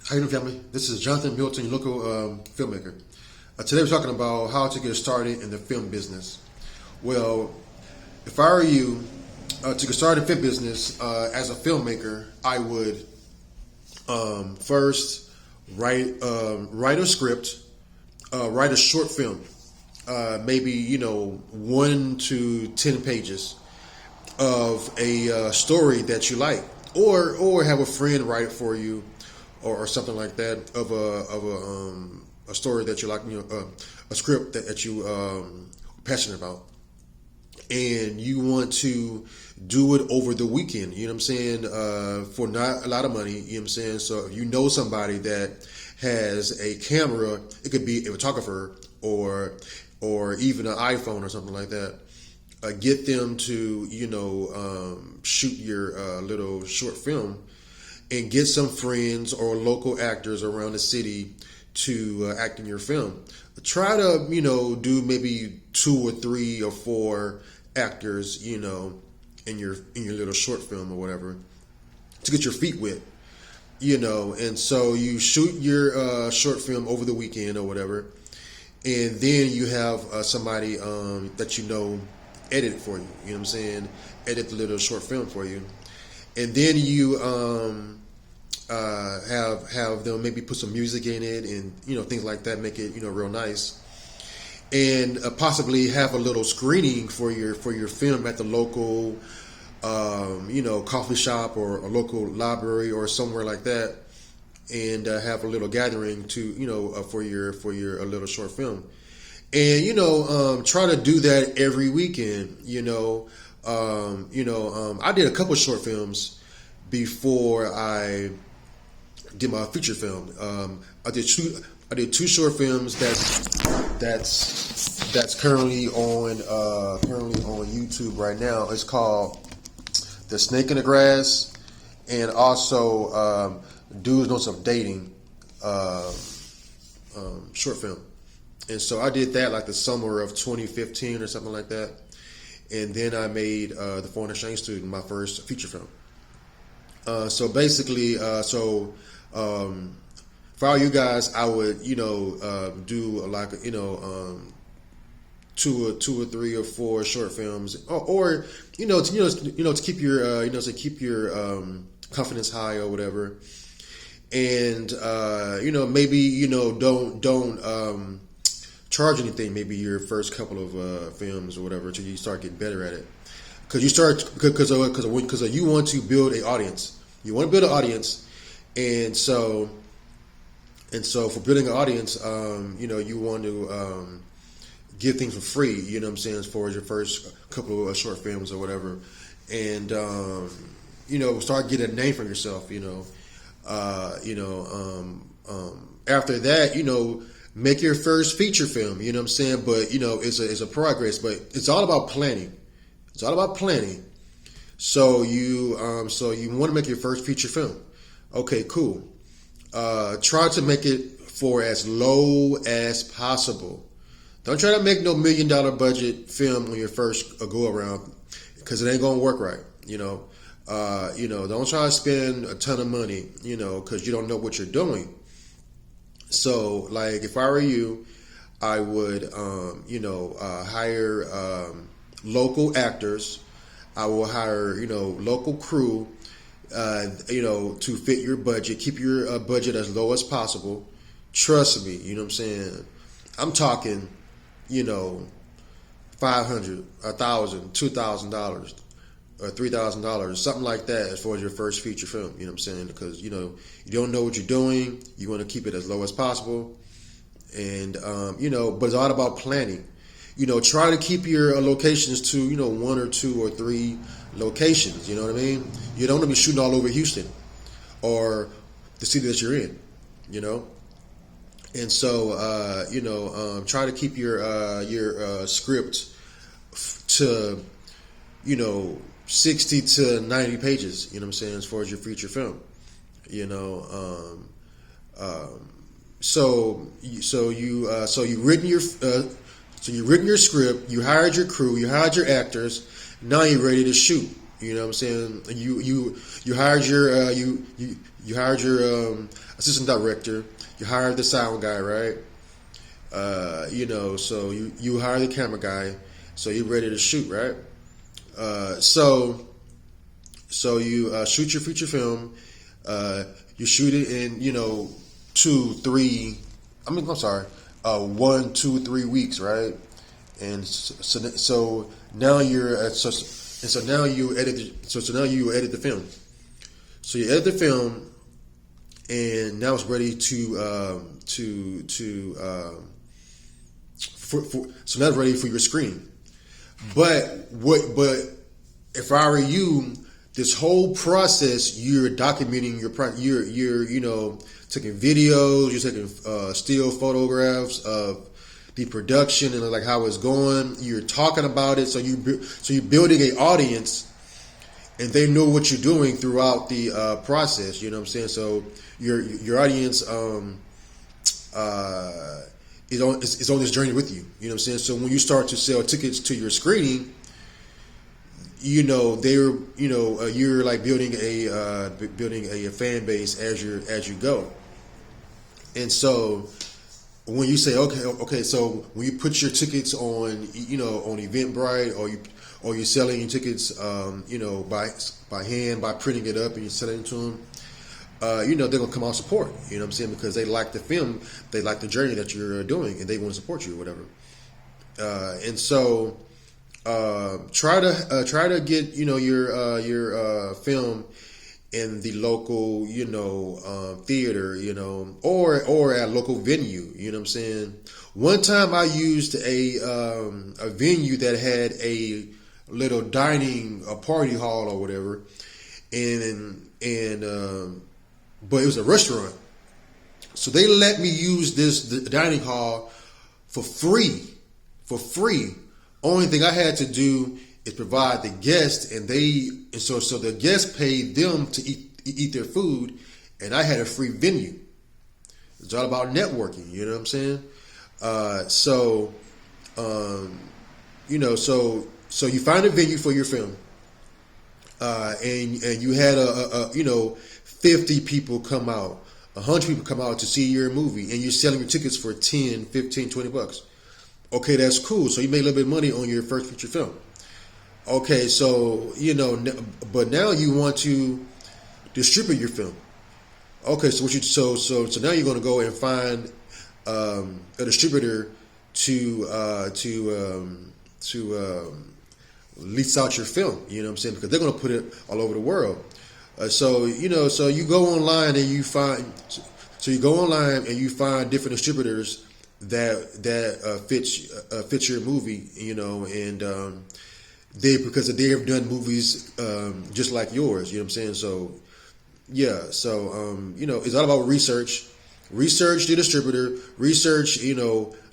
How you doing, family? This is Jonathan Milton, your local filmmaker. Today we're talking about how to get started in the film business. Well, if I were you, to get started in film business as a filmmaker, I would first write a script, write a short film, maybe 1 to 10 pages of a story that you like, or have a friend write it for you, or something like that, of a story that you like, a script that you passionate about, and you want to do it over the weekend. You know what I'm saying? For not a lot of money. You know what I'm saying? So if you know somebody that has a camera, it could be a photographer or even an iPhone or something like that. Get them to shoot your little short film, and get some friends or local actors around the city to act in your film. Try to do maybe 2 or 3 or 4 actors in your little short film or whatever, to get your feet wet. And so you shoot your short film over the weekend or whatever, and then you have somebody that edit it for you. You know what I'm saying? Edit the little short film for you. And then you have them maybe put some music in it, and things like that, make it real nice, and possibly have a little screening for your film at the local coffee shop or a local library or somewhere like that, and have a little gathering to for your little short film, and try to do that every weekend. I did a couple of short films before I did my feature film. I did 2 short films that's currently on YouTube right now. It's called The Snake in the Grass, and also Dudes Know Some Dating short film. And so I did that like the summer of 2015 or something like that. And then I made The Foreign Exchange Student, my first feature film. So basically, for all you guys, I would do like 2 or 3 or 4 short films, or to keep your confidence high or whatever, and maybe don't charge anything. Maybe your first couple of films or whatever, until you start getting better at it, because you want to build an audience. You want to build an audience. And so for building an audience, you want to give things for free. You know what I'm saying? As far as your first couple of short films or whatever, and start getting a name for yourself. After that, make your first feature film. You know what I'm saying? But it's a progress. But it's all about planning. It's all about planning. So you want to make your first feature film. Okay, cool. Try to make it for as low as possible. Don't try to make no $1 million budget film on your first go around, because it ain't gonna work right. Don't try to spend a ton of money, because you don't know what you're doing. So, like, if I were you, I would, hire local actors. I will hire, local crew. To fit your budget, keep your budget as low as possible. Trust me, you know what I'm saying? I'm talking, $500, $1,000, $2,000, or $3,000, something like that, as far as your first feature film. You know what I'm saying? Because you don't know what you're doing. You want to keep it as low as possible, and but it's all about planning. Try to keep your locations to 1 or 2 or 3 locations. You know what I mean? You don't want to be shooting all over Houston or the city that you're in. And so try to keep your script to 60 to 90 pages. You know what I'm saying? As far as your feature film. So you've written your script, you hired your crew, you hired your actors. Now you're ready to shoot. You know what I'm saying? You hired your you hired your assistant director. You hired the sound guy, right? So you hire the camera guy. So you're ready to shoot, right? So you shoot your feature film. You shoot it in 2, 3. I'm sorry, 1, 2, 3 weeks, right? And so now you're so now you edit now you edit the film. So you edit the film, and now it's ready so now it's ready for your screen. But if I were you, this whole process, you're documenting you're taking videos, you're taking still photographs of the production and like how it's going. You're talking about it, so you're building an audience, and they know what you're doing throughout the process. You know what I'm saying? So your audience is on this journey with you. You know what I'm saying? So when you start to sell tickets to your screening, you're like building a fan base as you go. And so when you say okay, so when you put your tickets on on Eventbrite, or you're selling your tickets by hand, by printing it up and you're selling it to them, they're gonna come out and support. You know what I'm saying? Because they like the film, they like the journey that you're doing, and they want to support you or whatever. And so try to get your film in the local theater, or at a local venue. You know what I'm saying? One time I used a venue that had a little a party hall or whatever, but it was a restaurant, so they let me use the dining hall for free. Only thing I had to do is provide the guests, and so the guests paid them to eat their food, and I had a free venue. It's all about networking. You know what I'm saying? So you find a venue for your film, and you had 50 people come out, 100 people come out to see your movie, and you're selling your tickets for 10, 15, 20 bucks. Okay, that's cool. So you made a little bit of money on your first feature film. Okay, so but now you want to distribute your film. Okay, so so now you're going to go and find a distributor to lease out your film. You know what I'm saying? Because they're going to put it all over the world. So you go online and you find different distributors that fits your movie, and because they have done movies just like yours. You know what I'm saying? So yeah, it's all about research. Research the distributor. Research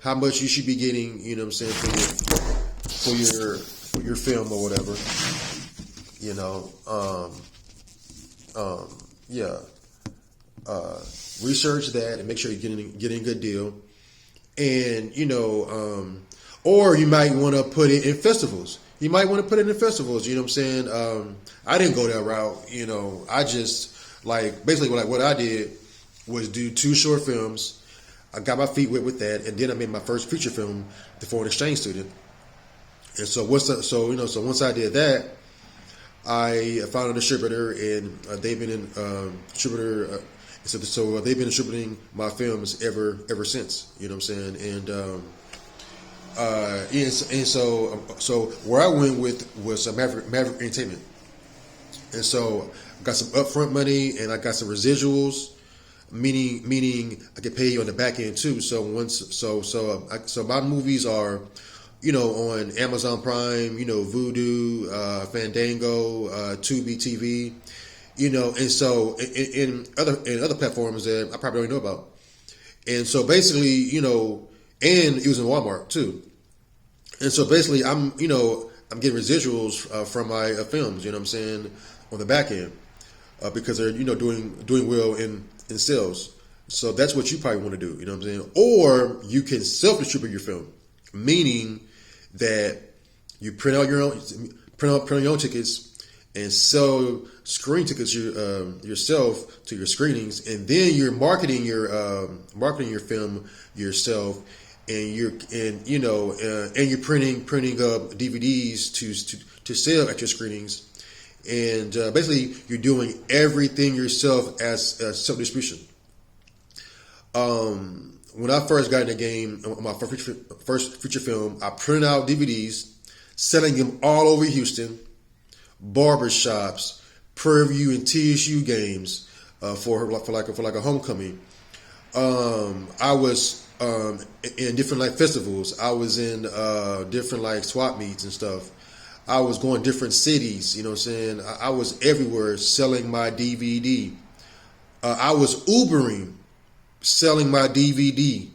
how much you should be getting. You know what I'm saying, for your film or whatever. Research that and make sure you're getting a good deal. And or you might want to put it in festivals. You know what I'm saying? I didn't go that route. I just basically what I did was do 2 short films. I got my feet wet with that, and then I made my first feature film, The Foreign Exchange Student. And so once I did that, I found a distributor, and they've been in distributor. So they've been distributing my films ever since. You know what I'm saying? And so where I went with was Maverick Entertainment, and so I got some upfront money and I got some residuals, meaning I get paid on the back end too. So so my movies are, on Amazon Prime, Vudu, Fandango, Tubi TV. And so in other platforms that I probably don't know about. And so basically, and it was in Walmart too. And so basically I'm getting residuals from my films, you know what I'm saying, on the back end, because they're, doing well in sales. So that's what you probably want to do, you know what I'm saying? Or you can self-distribute your film, meaning that you print out your own tickets, and sell screen tickets yourself to your screenings, and then you're marketing your film yourself, and you're printing up DVDs to sell at your screenings, and basically you're doing everything yourself as self distribution. When I first got in the game, my first feature film, I printed out DVDs, selling them all over Houston, barbershops, Prairie View and TSU games for like a homecoming. I was in different like festivals. I was in different like swap meets and stuff. I was going different cities. You know what I'm saying? I was everywhere selling my DVD. I was Ubering, selling my DVD.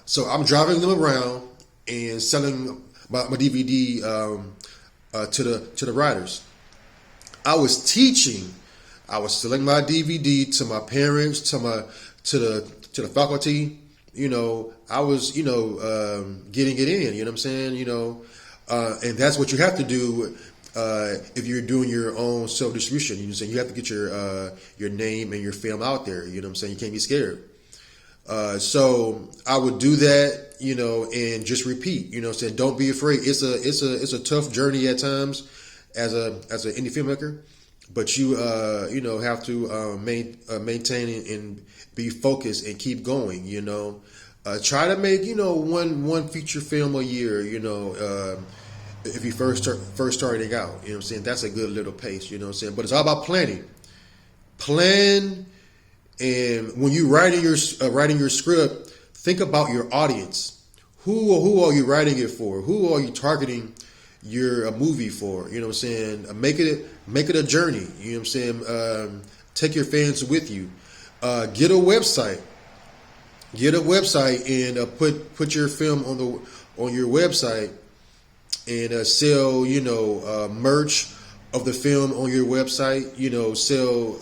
So I'm driving them around and selling my DVD to the writers. I was teaching. I was selling my DVD to my parents, to the faculty. I was getting it in. You know what I'm saying? And that's what you have to do if you're doing your own self distribution. You have to get your name and your film out there. You know what I'm saying? You can't be scared. So I would do that, and just repeat. Saying don't be afraid. It's a tough journey at times as an indie filmmaker, but you have to maintain and be focused and keep going. Try to make one feature film a year. If you first starting out, you know what I'm saying, that's a good little pace. You know what I'm saying, but it's all about planning. Plan. And when you're writing your script, think about your audience. Who are you writing it for? Who are you targeting your movie for? You know what I'm saying? Make it a journey. You know what I'm saying? Take your fans with you. Get a website. And put your film on your website and sell merch of the film on your website. Sell.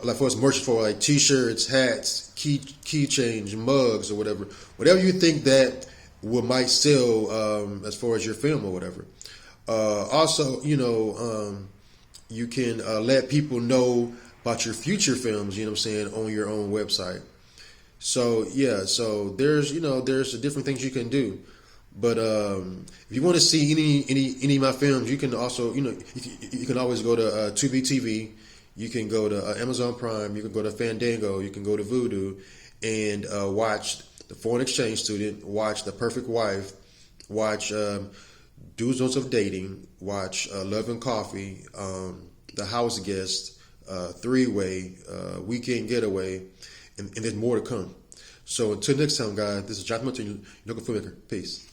Like for us, merch for like T-shirts, hats, keychains, mugs, or whatever you think that might sell as far as your film or whatever. Also, you can let people know about your future films. You know what I'm saying, on your own website. So there's different things you can do. But if you want to see any of my films, you can also you can always go to Tubi TV. You can go to Amazon Prime. You can go to Fandango. You can go to Vudu and watch The Foreign Exchange Student, watch The Perfect Wife, watch Do's Don'ts of Dating, watch Love and Coffee, The House Guest, Three-Way, Weekend Getaway, and there's more to come. So until next time, guys, this is Jonathan Milton, local filmmaker. Peace.